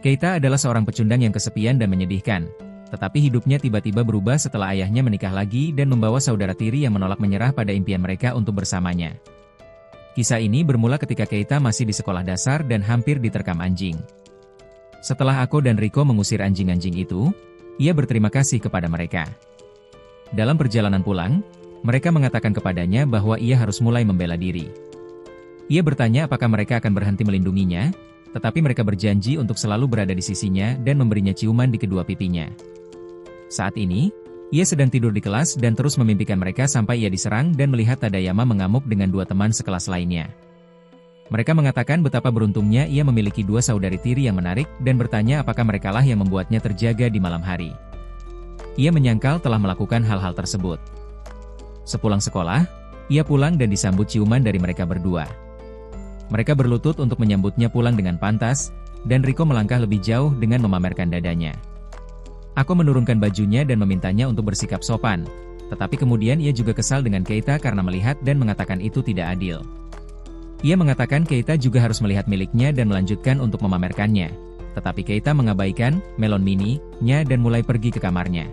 Keita adalah seorang pecundang yang kesepian dan menyedihkan, tetapi hidupnya tiba-tiba berubah setelah ayahnya menikah lagi dan membawa saudara tiri yang menolak menyerah pada impian mereka untuk bersamanya. Kisah ini bermula ketika Keita masih di sekolah dasar dan hampir diterkam anjing. Setelah Ako dan Riko mengusir anjing-anjing itu, ia berterima kasih kepada mereka. Dalam perjalanan pulang, mereka mengatakan kepadanya bahwa ia harus mulai membela diri. Ia bertanya apakah mereka akan berhenti melindunginya, tetapi mereka berjanji untuk selalu berada di sisinya dan memberinya ciuman di kedua pipinya. Saat ini, ia sedang tidur di kelas dan terus memimpikan mereka sampai ia diserang dan melihat Tadayama mengamuk dengan dua teman sekelas lainnya. Mereka mengatakan betapa beruntungnya ia memiliki dua saudari tiri yang menarik dan bertanya apakah merekalah yang membuatnya terjaga di malam hari. Ia menyangkal telah melakukan hal-hal tersebut. Sepulang sekolah, ia pulang dan disambut ciuman dari mereka berdua. Mereka berlutut untuk menyambutnya pulang dengan pantas, dan Riko melangkah lebih jauh dengan memamerkan dadanya. Ako menurunkan bajunya dan memintanya untuk bersikap sopan, tetapi kemudian ia juga kesal dengan Keita karena melihat dan mengatakan itu tidak adil. Ia mengatakan Keita juga harus melihat miliknya dan melanjutkan untuk memamerkannya, tetapi Keita mengabaikan melon mini-nya dan mulai pergi ke kamarnya.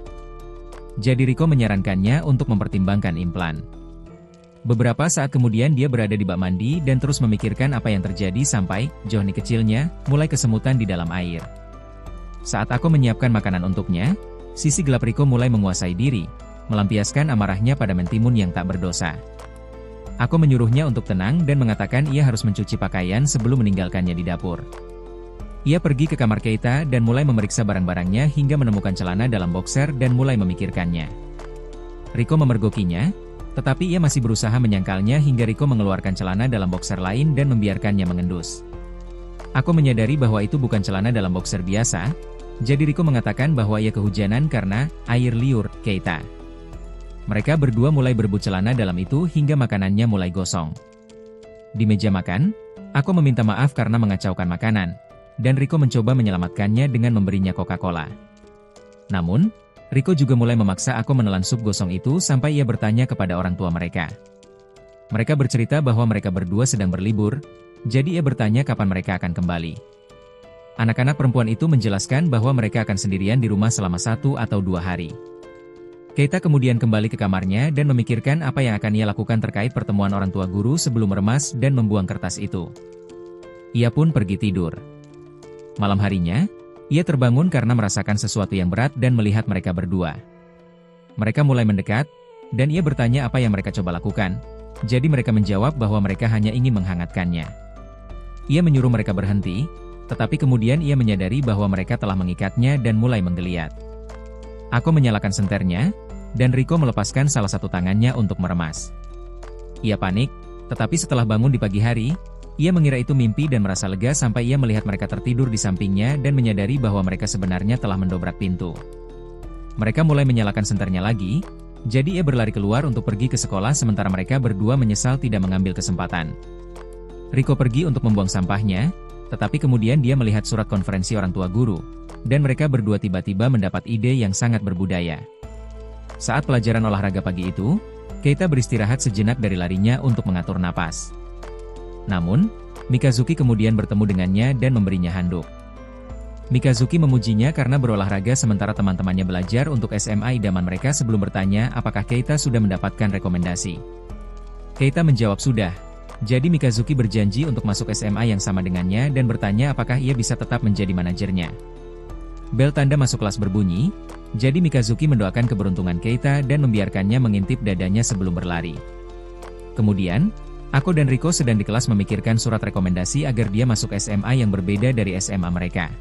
Jadi Riko menyarankannya untuk mempertimbangkan implan. Beberapa saat kemudian dia berada di bak mandi dan terus memikirkan apa yang terjadi sampai Johnny kecilnya mulai kesemutan di dalam air. Saat aku menyiapkan makanan untuknya, sisi gelap Riko mulai menguasai diri, melampiaskan amarahnya pada Mentimun yang tak berdosa. Aku menyuruhnya untuk tenang dan mengatakan ia harus mencuci pakaian sebelum meninggalkannya di dapur. Ia pergi ke kamar Keita dan mulai memeriksa barang-barangnya hingga menemukan celana dalam boxer dan mulai memikirkannya. Riko memergokinya, tetapi ia masih berusaha menyangkalnya hingga Riko mengeluarkan celana dalam boxer lain dan membiarkannya mengendus. Aku menyadari bahwa itu bukan celana dalam boxer biasa, jadi Riko mengatakan bahwa ia kehujanan karena air liur Keita. Mereka berdua mulai berebut celana dalam itu hingga makanannya mulai gosong. Di meja makan, aku meminta maaf karena mengacaukan makanan, dan Riko mencoba menyelamatkannya dengan memberinya Coca-Cola. Namun, Riko juga mulai memaksa aku menelan sup gosong itu sampai ia bertanya kepada orang tua mereka. Mereka bercerita bahwa mereka berdua sedang berlibur, jadi ia bertanya kapan mereka akan kembali. Anak-anak perempuan itu menjelaskan bahwa mereka akan sendirian di rumah selama 1 atau 2 hari. Keita kemudian kembali ke kamarnya dan memikirkan apa yang akan ia lakukan terkait pertemuan orang tua guru sebelum meremas dan membuang kertas itu. Ia pun pergi tidur. Malam harinya, ia terbangun karena merasakan sesuatu yang berat dan melihat mereka berdua. Mereka mulai mendekat, dan ia bertanya apa yang mereka coba lakukan. Jadi mereka menjawab bahwa mereka hanya ingin menghangatkannya. Ia menyuruh mereka berhenti, tetapi kemudian ia menyadari bahwa mereka telah mengikatnya dan mulai menggeliat. Aku menyalakan senternya, dan Riko melepaskan salah satu tangannya untuk meremas. Ia panik, tetapi setelah bangun di pagi hari, ia mengira itu mimpi dan merasa lega sampai ia melihat mereka tertidur di sampingnya dan menyadari bahwa mereka sebenarnya telah mendobrak pintu. Mereka mulai menyalakan senternya lagi, jadi ia berlari keluar untuk pergi ke sekolah sementara mereka berdua menyesal tidak mengambil kesempatan. Riko pergi untuk membuang sampahnya, tetapi kemudian dia melihat surat konferensi orang tua guru, dan mereka berdua tiba-tiba mendapat ide yang sangat berbudaya. Saat pelajaran olahraga pagi itu, Keita beristirahat sejenak dari larinya untuk mengatur napas. Namun, Mikazuki kemudian bertemu dengannya dan memberinya handuk. Mikazuki memujinya karena berolahraga sementara teman-temannya belajar untuk SMA idaman mereka sebelum bertanya apakah Keita sudah mendapatkan rekomendasi. Keita menjawab sudah, jadi Mikazuki berjanji untuk masuk SMA yang sama dengannya dan bertanya apakah ia bisa tetap menjadi manajernya. Bel tanda masuk kelas berbunyi, jadi Mikazuki mendoakan keberuntungan Keita dan membiarkannya mengintip dadanya sebelum berlari. Kemudian, aku dan Riko sedang di kelas memikirkan surat rekomendasi agar dia masuk SMA yang berbeda dari SMA mereka.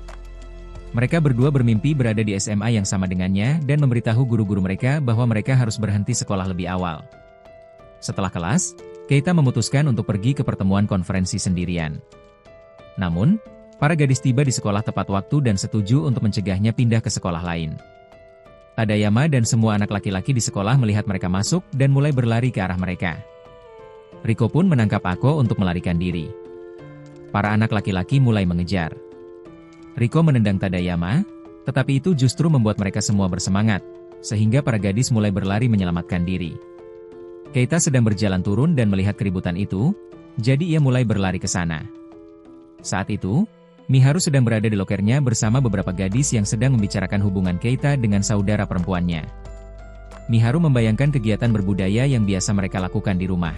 Mereka berdua bermimpi berada di SMA yang sama dengannya dan memberitahu guru-guru mereka bahwa mereka harus berhenti sekolah lebih awal. Setelah kelas, Keita memutuskan untuk pergi ke pertemuan konferensi sendirian. Namun, para gadis tiba di sekolah tepat waktu dan setuju untuk mencegahnya pindah ke sekolah lain. Tadayama dan semua anak laki-laki di sekolah melihat mereka masuk dan mulai berlari ke arah mereka. Riko pun menangkap Ako untuk melarikan diri. Para anak laki-laki mulai mengejar. Riko menendang Tadayama, tetapi itu justru membuat mereka semua bersemangat, sehingga para gadis mulai berlari menyelamatkan diri. Keita sedang berjalan turun dan melihat keributan itu, jadi ia mulai berlari ke sana. Saat itu, Miharu sedang berada di lokernya bersama beberapa gadis yang sedang membicarakan hubungan Keita dengan saudara perempuannya. Miharu membayangkan kegiatan berbudaya yang biasa mereka lakukan di rumah.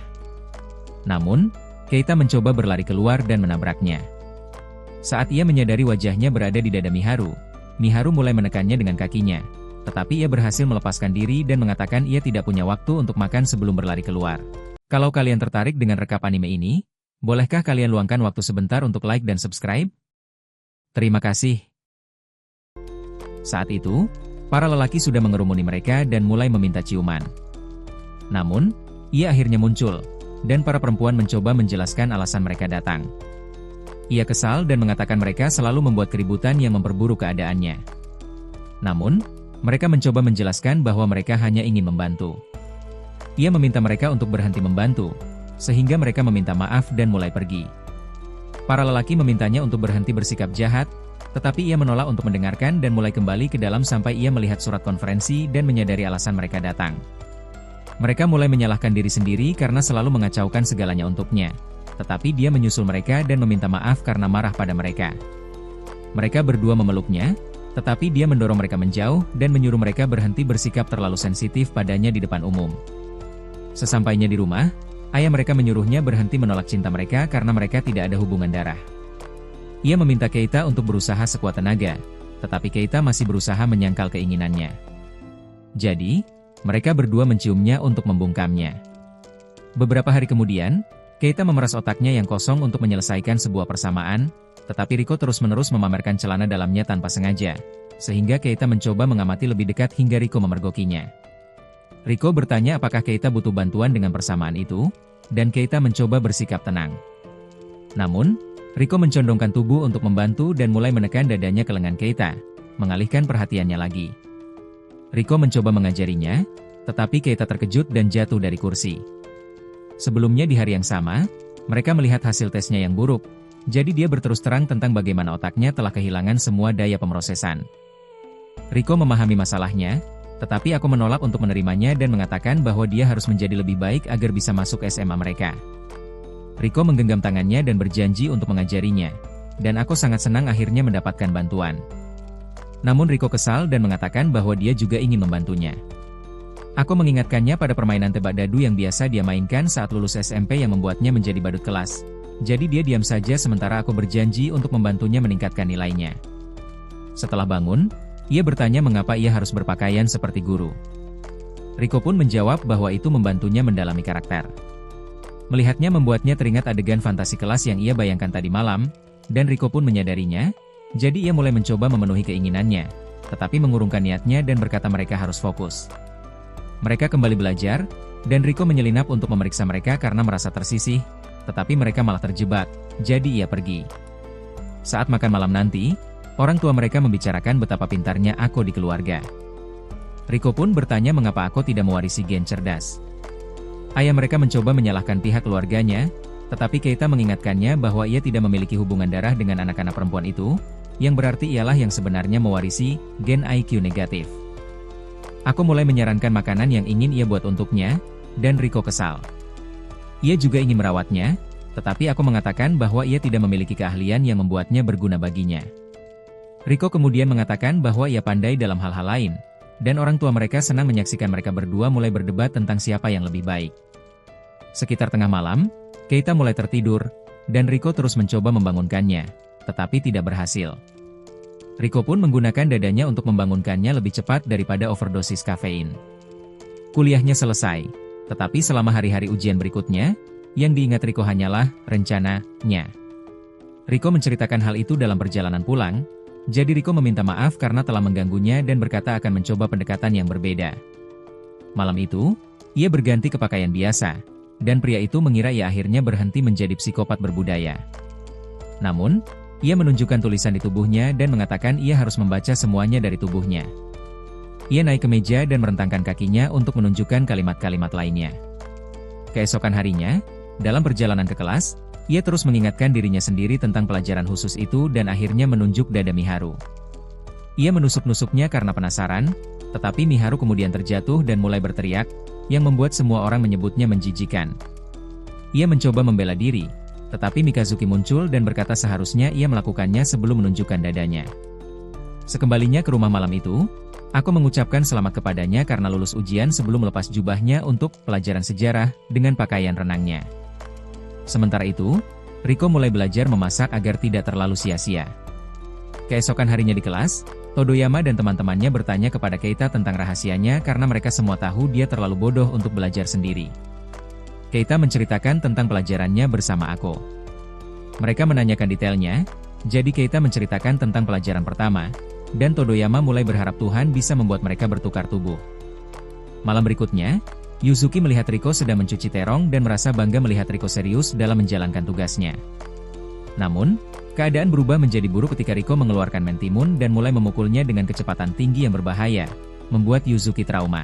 Namun, Keita mencoba berlari keluar dan menabraknya. Saat ia menyadari wajahnya berada di dada Miharu, Miharu mulai menekannya dengan kakinya. Tetapi ia berhasil melepaskan diri dan mengatakan ia tidak punya waktu untuk makan sebelum berlari keluar. Kalau kalian tertarik dengan rekap anime ini, bolehkah kalian luangkan waktu sebentar untuk like dan subscribe? Terima kasih. Saat itu, para lelaki sudah mengerumuni mereka dan mulai meminta ciuman. Namun, ia akhirnya muncul, dan para perempuan mencoba menjelaskan alasan mereka datang. Ia kesal dan mengatakan mereka selalu membuat keributan yang memperburuk keadaannya. Namun, mereka mencoba menjelaskan bahwa mereka hanya ingin membantu. Ia meminta mereka untuk berhenti membantu, sehingga mereka meminta maaf dan mulai pergi. Para lelaki memintanya untuk berhenti bersikap jahat, tetapi ia menolak untuk mendengarkan dan mulai kembali ke dalam sampai ia melihat surat konferensi dan menyadari alasan mereka datang. Mereka mulai menyalahkan diri sendiri karena selalu mengacaukan segalanya untuknya. Tetapi dia menyusul mereka dan meminta maaf karena marah pada mereka. Mereka berdua memeluknya, tetapi dia mendorong mereka menjauh dan menyuruh mereka berhenti bersikap terlalu sensitif padanya di depan umum. Sesampainya di rumah, ayah mereka menyuruhnya berhenti menolak cinta mereka karena mereka tidak ada hubungan darah. Ia meminta Keita untuk berusaha sekuat tenaga, tetapi Keita masih berusaha menyangkal keinginannya. Jadi, mereka berdua menciumnya untuk membungkamnya. Beberapa hari kemudian, Keita memeras otaknya yang kosong untuk menyelesaikan sebuah persamaan, tetapi Riko terus-menerus memamerkan celana dalamnya tanpa sengaja, sehingga Keita mencoba mengamati lebih dekat hingga Riko memergokinya. Riko bertanya apakah Keita butuh bantuan dengan persamaan itu, dan Keita mencoba bersikap tenang. Namun, Riko mencondongkan tubuh untuk membantu dan mulai menekan dadanya ke lengan Keita, mengalihkan perhatiannya lagi. Riko mencoba mengajarinya, tetapi Keita terkejut dan jatuh dari kursi. Sebelumnya di hari yang sama, mereka melihat hasil tesnya yang buruk, jadi dia berterus terang tentang bagaimana otaknya telah kehilangan semua daya pemrosesan. Riko memahami masalahnya, tetapi aku menolak untuk menerimanya dan mengatakan bahwa dia harus menjadi lebih baik agar bisa masuk SMA mereka. Riko menggenggam tangannya dan berjanji untuk mengajarinya, dan aku sangat senang akhirnya mendapatkan bantuan. Namun Riko kesal dan mengatakan bahwa dia juga ingin membantunya. Aku mengingatkannya pada permainan tebak dadu yang biasa dia mainkan saat lulus SMP yang membuatnya menjadi badut kelas. Jadi dia diam saja sementara aku berjanji untuk membantunya meningkatkan nilainya. Setelah bangun, ia bertanya mengapa ia harus berpakaian seperti guru. Riko pun menjawab bahwa itu membantunya mendalami karakter. Melihatnya membuatnya teringat adegan fantasi kelas yang ia bayangkan tadi malam, dan Riko pun menyadarinya, jadi ia mulai mencoba memenuhi keinginannya, tetapi mengurungkan niatnya dan berkata mereka harus fokus. Mereka kembali belajar, dan Riko menyelinap untuk memeriksa mereka karena merasa tersisih, tetapi mereka malah terjebak, jadi ia pergi. Saat makan malam nanti, orang tua mereka membicarakan betapa pintarnya Ako di keluarga. Riko pun bertanya mengapa Ako tidak mewarisi gen cerdas. Ayah mereka mencoba menyalahkan pihak keluarganya, tetapi Keita mengingatkannya bahwa ia tidak memiliki hubungan darah dengan anak-anak perempuan itu, yang berarti ialah yang sebenarnya mewarisi gen IQ negatif. Aku mulai menyarankan makanan yang ingin ia buat untuknya, dan Riko kesal. Ia juga ingin merawatnya, tetapi aku mengatakan bahwa ia tidak memiliki keahlian yang membuatnya berguna baginya. Riko kemudian mengatakan bahwa ia pandai dalam hal-hal lain, dan orang tua mereka senang menyaksikan mereka berdua mulai berdebat tentang siapa yang lebih baik. Sekitar tengah malam, Keita mulai tertidur, dan Riko terus mencoba membangunkannya, tetapi tidak berhasil. Riko pun menggunakan dadanya untuk membangunkannya lebih cepat daripada overdosis kafein. Kuliahnya selesai. Tetapi selama hari-hari ujian berikutnya, yang diingat Riko hanyalah rencananya. Riko menceritakan hal itu dalam perjalanan pulang, jadi Riko meminta maaf karena telah mengganggunya dan berkata akan mencoba pendekatan yang berbeda. Malam itu, ia berganti ke pakaian biasa, dan pria itu mengira ia akhirnya berhenti menjadi psikopat berbudaya. Namun, ia menunjukkan tulisan di tubuhnya dan mengatakan ia harus membaca semuanya dari tubuhnya. Ia naik ke meja dan merentangkan kakinya untuk menunjukkan kalimat-kalimat lainnya. Keesokan harinya, dalam perjalanan ke kelas, ia terus mengingatkan dirinya sendiri tentang pelajaran khusus itu dan akhirnya menunjuk dada Miharu. Ia menusuk-nusuknya karena penasaran, tetapi Miharu kemudian terjatuh dan mulai berteriak, yang membuat semua orang menyebutnya menjijikan. Ia mencoba membela diri, Tetapi Mikazuki muncul dan berkata seharusnya ia melakukannya sebelum menunjukkan dadanya. Sekembalinya ke rumah malam itu, aku mengucapkan selamat kepadanya karena lulus ujian sebelum melepas jubahnya untuk pelajaran sejarah dengan pakaian renangnya. Sementara itu, Riko mulai belajar memasak agar tidak terlalu sia-sia. Keesokan harinya di kelas, Todoyama dan teman-temannya bertanya kepada Keita tentang rahasianya karena mereka semua tahu dia terlalu bodoh untuk belajar sendiri. Keita menceritakan tentang pelajarannya bersama Ako. Mereka menanyakan detailnya, jadi Keita menceritakan tentang pelajaran pertama, dan Todoyama mulai berharap Tuhan bisa membuat mereka bertukar tubuh. Malam berikutnya, Yuzuki melihat Riko sedang mencuci terong dan merasa bangga melihat Riko serius dalam menjalankan tugasnya. Namun, keadaan berubah menjadi buruk ketika Riko mengeluarkan mentimun dan mulai memukulnya dengan kecepatan tinggi yang berbahaya, membuat Yuzuki trauma.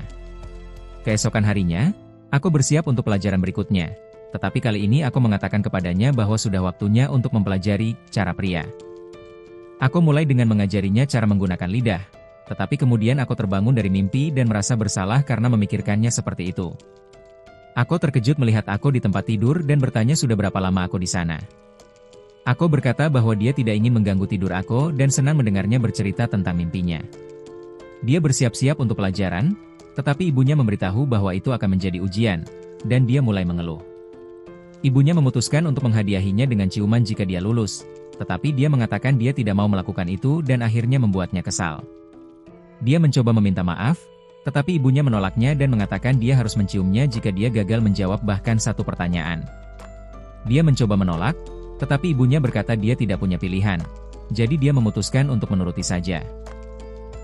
Keesokan harinya, aku bersiap untuk pelajaran berikutnya, tetapi kali ini aku mengatakan kepadanya bahwa sudah waktunya untuk mempelajari cara pria. Aku mulai dengan mengajarinya cara menggunakan lidah, tetapi kemudian aku terbangun dari mimpi dan merasa bersalah karena memikirkannya seperti itu. Aku terkejut melihat aku di tempat tidur dan bertanya sudah berapa lama aku di sana. Aku berkata bahwa dia tidak ingin mengganggu tidur aku dan senang mendengarnya bercerita tentang mimpinya. Dia bersiap-siap untuk pelajaran, tetapi ibunya memberitahu bahwa itu akan menjadi ujian, dan dia mulai mengeluh. Ibunya memutuskan untuk menghadiahinya dengan ciuman jika dia lulus, tetapi dia mengatakan dia tidak mau melakukan itu dan akhirnya membuatnya kesal. Dia mencoba meminta maaf, tetapi ibunya menolaknya dan mengatakan dia harus menciumnya jika dia gagal menjawab bahkan satu pertanyaan. Dia mencoba menolak, tetapi ibunya berkata dia tidak punya pilihan, jadi dia memutuskan untuk menuruti saja.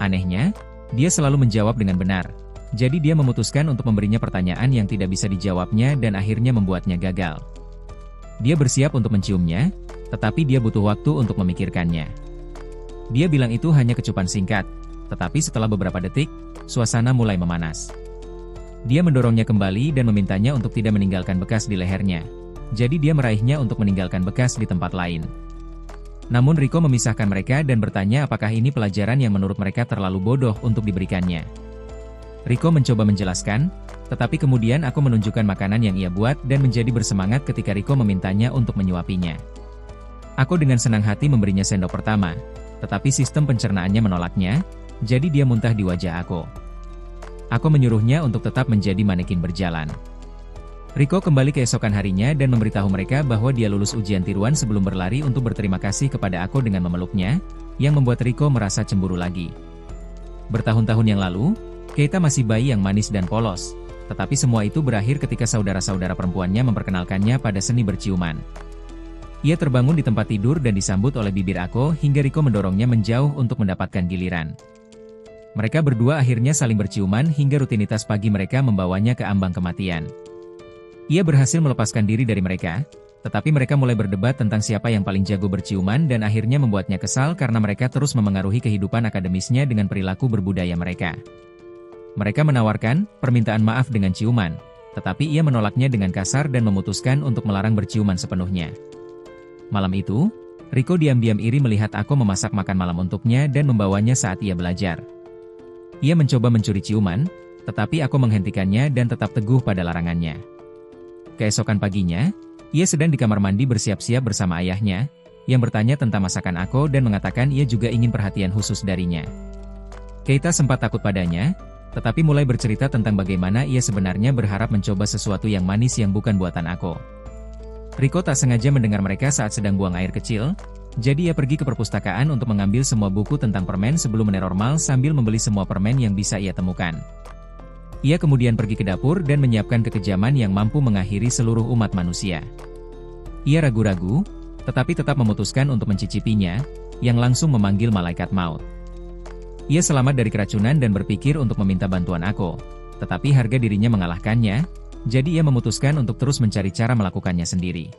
Anehnya, dia selalu menjawab dengan benar. Jadi dia memutuskan untuk memberinya pertanyaan yang tidak bisa dijawabnya dan akhirnya membuatnya gagal. Dia bersiap untuk menciumnya, tetapi dia butuh waktu untuk memikirkannya. Dia bilang itu hanya kecupan singkat, tetapi setelah beberapa detik, suasana mulai memanas. Dia mendorongnya kembali dan memintanya untuk tidak meninggalkan bekas di lehernya. Jadi dia meraihnya untuk meninggalkan bekas di tempat lain. Namun Riko memisahkan mereka dan bertanya apakah ini pelajaran yang menurut mereka terlalu bodoh untuk diberikannya. Riko mencoba menjelaskan, tetapi kemudian aku menunjukkan makanan yang ia buat dan menjadi bersemangat ketika Riko memintanya untuk menyuapinya. Aku dengan senang hati memberinya sendok pertama, tetapi sistem pencernaannya menolaknya, jadi dia muntah di wajah aku. Aku menyuruhnya untuk tetap menjadi manekin berjalan. Riko kembali keesokan harinya dan memberitahu mereka bahwa dia lulus ujian tiruan sebelum berlari untuk berterima kasih kepada aku dengan memeluknya, yang membuat Riko merasa cemburu lagi. Bertahun-tahun yang lalu, Keita masih bayi yang manis dan polos, tetapi semua itu berakhir ketika saudara-saudara perempuannya memperkenalkannya pada seni berciuman. Ia terbangun di tempat tidur dan disambut oleh bibir aku hingga Riko mendorongnya menjauh untuk mendapatkan giliran. Mereka berdua akhirnya saling berciuman hingga rutinitas pagi mereka membawanya ke ambang kematian. Ia berhasil melepaskan diri dari mereka, tetapi mereka mulai berdebat tentang siapa yang paling jago berciuman dan akhirnya membuatnya kesal karena mereka terus memengaruhi kehidupan akademisnya dengan perilaku berbudaya mereka. Mereka menawarkan permintaan maaf dengan ciuman, tetapi ia menolaknya dengan kasar dan memutuskan untuk melarang berciuman sepenuhnya. Malam itu, Riko diam-diam iri melihat aku memasak makan malam untuknya dan membawanya saat ia belajar. Ia mencoba mencuri ciuman, tetapi aku menghentikannya dan tetap teguh pada larangannya. Keesokan paginya, ia sedang di kamar mandi bersiap-siap bersama ayahnya, yang bertanya tentang masakan aku dan mengatakan ia juga ingin perhatian khusus darinya. Keita sempat takut padanya, tetapi mulai bercerita tentang bagaimana ia sebenarnya berharap mencoba sesuatu yang manis yang bukan buatan aku. Riko tak sengaja mendengar mereka saat sedang buang air kecil, jadi ia pergi ke perpustakaan untuk mengambil semua buku tentang permen sebelum meneror mal sambil membeli semua permen yang bisa ia temukan. Ia kemudian pergi ke dapur dan menyiapkan kekejaman yang mampu mengakhiri seluruh umat manusia. Ia ragu-ragu, tetapi tetap memutuskan untuk mencicipinya, yang langsung memanggil malaikat maut. Ia selamat dari keracunan dan berpikir untuk meminta bantuan aku, tetapi harga dirinya mengalahkannya, jadi ia memutuskan untuk terus mencari cara melakukannya sendiri.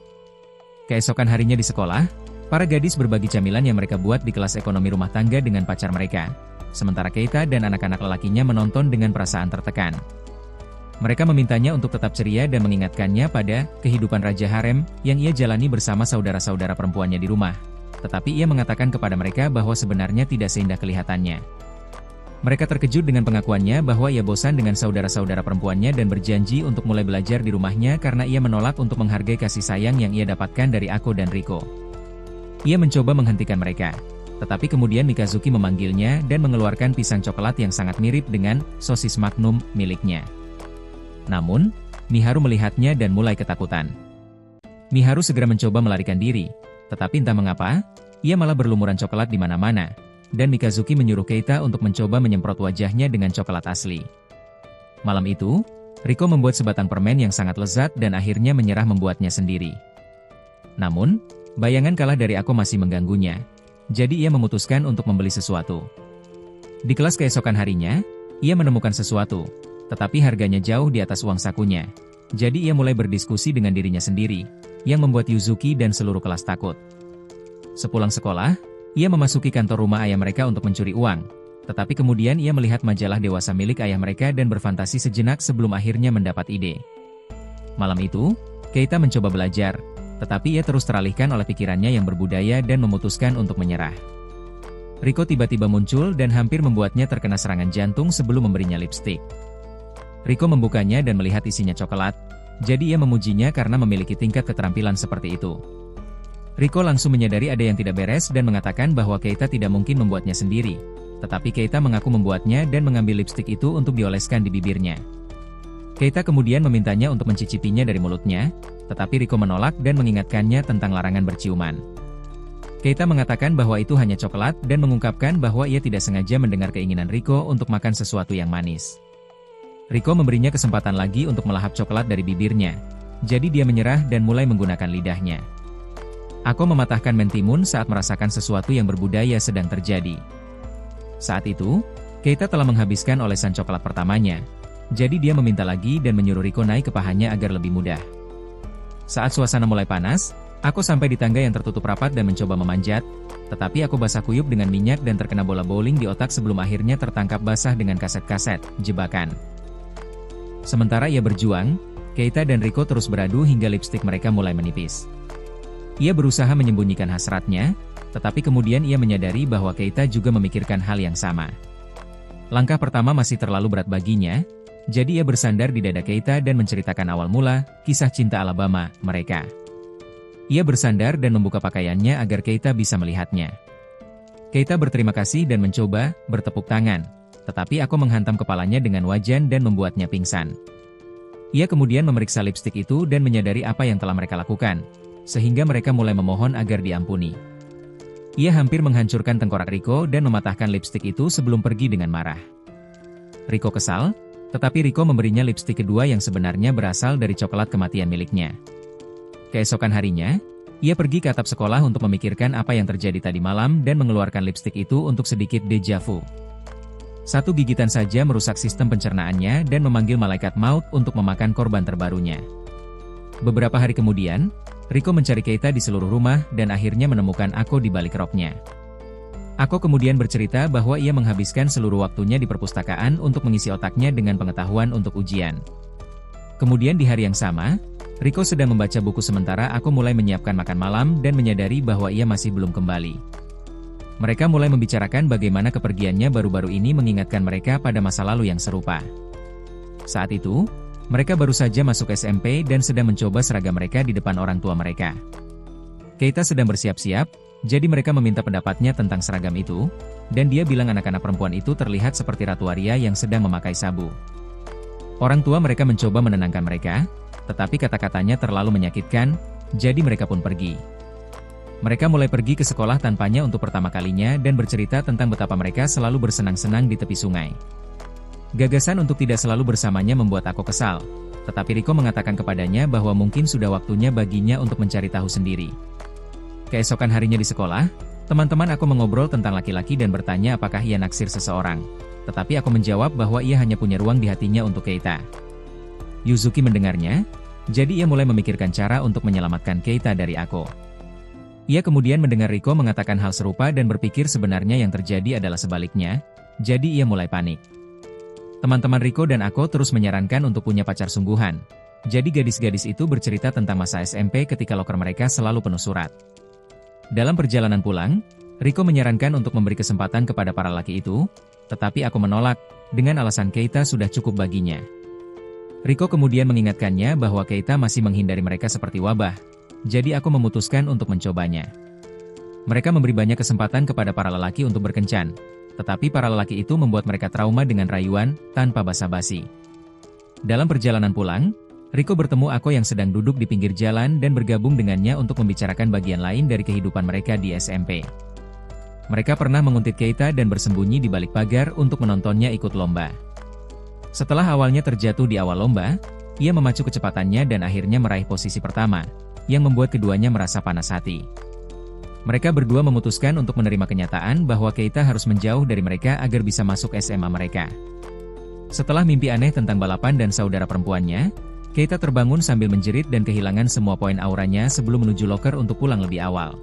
Keesokan harinya di sekolah, para gadis berbagi camilan yang mereka buat di kelas ekonomi rumah tangga dengan pacar mereka, sementara Keita dan anak-anak lelakinya menonton dengan perasaan tertekan. Mereka memintanya untuk tetap ceria dan mengingatkannya pada kehidupan raja harem yang ia jalani bersama saudara-saudara perempuannya di rumah. Tetapi ia mengatakan kepada mereka bahwa sebenarnya tidak seindah kelihatannya. Mereka terkejut dengan pengakuannya bahwa ia bosan dengan saudara-saudara perempuannya dan berjanji untuk mulai belajar di rumahnya karena ia menolak untuk menghargai kasih sayang yang ia dapatkan dari Ako dan Riko. Ia mencoba menghentikan mereka. Tetapi kemudian Mikazuki memanggilnya dan mengeluarkan pisang coklat yang sangat mirip dengan sosis Magnum miliknya. Namun, Miharu melihatnya dan mulai ketakutan. Miharu segera mencoba melarikan diri, tetapi entah mengapa, ia malah berlumuran coklat di mana-mana, dan Mikazuki menyuruh Keita untuk mencoba menyemprot wajahnya dengan coklat asli. Malam itu, Riko membuat sebatang permen yang sangat lezat dan akhirnya menyerah membuatnya sendiri. Namun, bayangan kalah dari Ako masih mengganggunya. Jadi ia memutuskan untuk membeli sesuatu. Di kelas keesokan harinya, ia menemukan sesuatu, tetapi harganya jauh di atas uang sakunya. Jadi ia mulai berdiskusi dengan dirinya sendiri, yang membuat Yuzuki dan seluruh kelas takut. Sepulang sekolah, ia memasuki kantor rumah ayah mereka untuk mencuri uang. Tetapi kemudian ia melihat majalah dewasa milik ayah mereka dan berfantasi sejenak sebelum akhirnya mendapat ide. Malam itu, Keita mencoba belajar. Tetapi ia terus teralihkan oleh pikirannya yang berbudaya dan memutuskan untuk menyerah. Riko tiba-tiba muncul dan hampir membuatnya terkena serangan jantung sebelum memberinya lipstik. Riko membukanya dan melihat isinya coklat, jadi ia memujinya karena memiliki tingkat keterampilan seperti itu. Riko langsung menyadari ada yang tidak beres dan mengatakan bahwa Keita tidak mungkin membuatnya sendiri. Tetapi Keita mengaku membuatnya dan mengambil lipstik itu untuk dioleskan di bibirnya. Keita kemudian memintanya untuk mencicipinya dari mulutnya, tetapi Riko menolak dan mengingatkannya tentang larangan berciuman. Keita mengatakan bahwa itu hanya coklat dan mengungkapkan bahwa ia tidak sengaja mendengar keinginan Riko untuk makan sesuatu yang manis. Riko memberinya kesempatan lagi untuk melahap coklat dari bibirnya, jadi dia menyerah dan mulai menggunakan lidahnya. Ako mematahkan mentimun saat merasakan sesuatu yang berbudaya sedang terjadi. Saat itu, Keita telah menghabiskan olesan coklat pertamanya. Jadi dia meminta lagi dan menyuruh Riko naik ke pahanya agar lebih mudah. Saat suasana mulai panas, Ako sampai di tangga yang tertutup rapat dan mencoba memanjat, tetapi Ako basah kuyup dengan minyak dan terkena bola bowling di otak sebelum akhirnya tertangkap basah dengan kaset-kaset jebakan. Sementara ia berjuang, Keita dan Riko terus beradu hingga lipstik mereka mulai menipis. Ia berusaha menyembunyikan hasratnya, tetapi kemudian ia menyadari bahwa Keita juga memikirkan hal yang sama. Langkah pertama masih terlalu berat baginya, jadi ia bersandar di dada Keita dan menceritakan awal mula, kisah cinta Alabama, mereka. Ia bersandar dan membuka pakaiannya agar Keita bisa melihatnya. Keita berterima kasih dan mencoba bertepuk tangan, tetapi Ako menghantam kepalanya dengan wajan dan membuatnya pingsan. Ia kemudian memeriksa lipstik itu dan menyadari apa yang telah mereka lakukan, sehingga mereka mulai memohon agar diampuni. Ia hampir menghancurkan tengkorak Riko dan mematahkan lipstik itu sebelum pergi dengan marah. Riko kesal, tetapi Riko memberinya lipstik kedua yang sebenarnya berasal dari coklat kematian miliknya. Keesokan harinya, ia pergi ke atap sekolah untuk memikirkan apa yang terjadi tadi malam dan mengeluarkan lipstik itu untuk sedikit deja vu. Satu gigitan saja merusak sistem pencernaannya dan memanggil malaikat maut untuk memakan korban terbarunya. Beberapa hari kemudian, Riko mencari Keita di seluruh rumah dan akhirnya menemukan Ako di balik roknya. Ako kemudian bercerita bahwa ia menghabiskan seluruh waktunya di perpustakaan untuk mengisi otaknya dengan pengetahuan untuk ujian. Kemudian di hari yang sama, Riko sedang membaca buku sementara Ako mulai menyiapkan makan malam dan menyadari bahwa ia masih belum kembali. Mereka mulai membicarakan bagaimana kepergiannya baru-baru ini mengingatkan mereka pada masa lalu yang serupa. Saat itu, mereka baru saja masuk SMP dan sedang mencoba seragam mereka di depan orang tua mereka. Keita sedang bersiap-siap, jadi mereka meminta pendapatnya tentang seragam itu, dan dia bilang anak-anak perempuan itu terlihat seperti Ratu Aria yang sedang memakai sabu. Orang tua mereka mencoba menenangkan mereka, tetapi kata-katanya terlalu menyakitkan, jadi mereka pun pergi. Mereka mulai pergi ke sekolah tanpanya untuk pertama kalinya dan bercerita tentang betapa mereka selalu bersenang-senang di tepi sungai. Gagasan untuk tidak selalu bersamanya membuat Ako kesal, tetapi Riko mengatakan kepadanya bahwa mungkin sudah waktunya baginya untuk mencari tahu sendiri. Keesokan harinya di sekolah, teman-teman Ako mengobrol tentang laki-laki dan bertanya apakah ia naksir seseorang, tetapi Ako menjawab bahwa ia hanya punya ruang di hatinya untuk Keita. Yuzuki mendengarnya, jadi ia mulai memikirkan cara untuk menyelamatkan Keita dari Ako. Ia kemudian mendengar Riko mengatakan hal serupa dan berpikir sebenarnya yang terjadi adalah sebaliknya, jadi ia mulai panik. Teman-teman Riko dan Ako terus menyarankan untuk punya pacar sungguhan. Jadi gadis-gadis itu bercerita tentang masa SMP ketika loker mereka selalu penuh surat. Dalam perjalanan pulang, Riko menyarankan untuk memberi kesempatan kepada para laki itu, Tetapi aku menolak, dengan alasan Keita sudah cukup baginya. Riko kemudian mengingatkannya bahwa Keita masih menghindari mereka seperti wabah, jadi aku memutuskan untuk mencobanya. Mereka memberi banyak kesempatan kepada para lelaki untuk berkencan, tetapi para lelaki itu membuat mereka trauma dengan rayuan, tanpa basa-basi. Dalam perjalanan pulang, Riko bertemu Ako yang sedang duduk di pinggir jalan dan bergabung dengannya untuk membicarakan bagian lain dari kehidupan mereka di SMP. Mereka pernah menguntit Keita dan bersembunyi di balik pagar untuk menontonnya ikut lomba. Setelah awalnya terjatuh di awal lomba, ia memacu kecepatannya dan akhirnya meraih posisi pertama, yang membuat keduanya merasa panas hati. Mereka berdua memutuskan untuk menerima kenyataan bahwa Keita harus menjauh dari mereka agar bisa masuk SMA mereka. Setelah mimpi aneh tentang balapan dan saudara perempuannya, Keita terbangun sambil menjerit dan kehilangan semua poin auranya sebelum menuju loker untuk pulang lebih awal.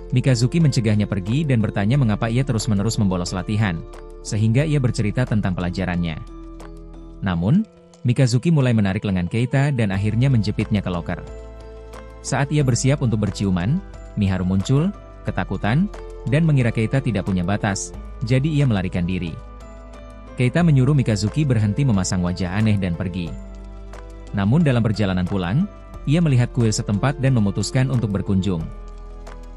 Mikazuki mencegahnya pergi dan bertanya mengapa ia terus-menerus membolos latihan, sehingga ia bercerita tentang pelajarannya. Namun, Mikazuki mulai menarik lengan Keita dan akhirnya menjepitnya ke loker. Saat ia bersiap untuk berciuman, Miharu muncul, ketakutan, dan mengira Keita tidak punya batas, jadi ia melarikan diri. Keita menyuruh Mikazuki berhenti memasang wajah aneh dan pergi. Namun dalam perjalanan pulang, ia melihat kuil setempat dan memutuskan untuk berkunjung.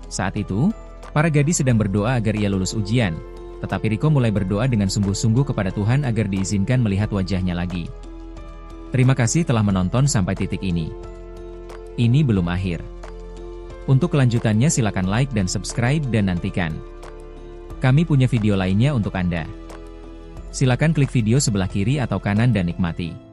Saat itu, para gadis sedang berdoa agar ia lulus ujian, tetapi Riko mulai berdoa dengan sungguh-sungguh kepada Tuhan agar diizinkan melihat wajahnya lagi. Terima kasih telah menonton sampai titik ini. Ini belum akhir. Untuk kelanjutannya silakan like dan subscribe dan nantikan. Kami punya video lainnya untuk Anda. Silakan klik video sebelah kiri atau kanan dan nikmati.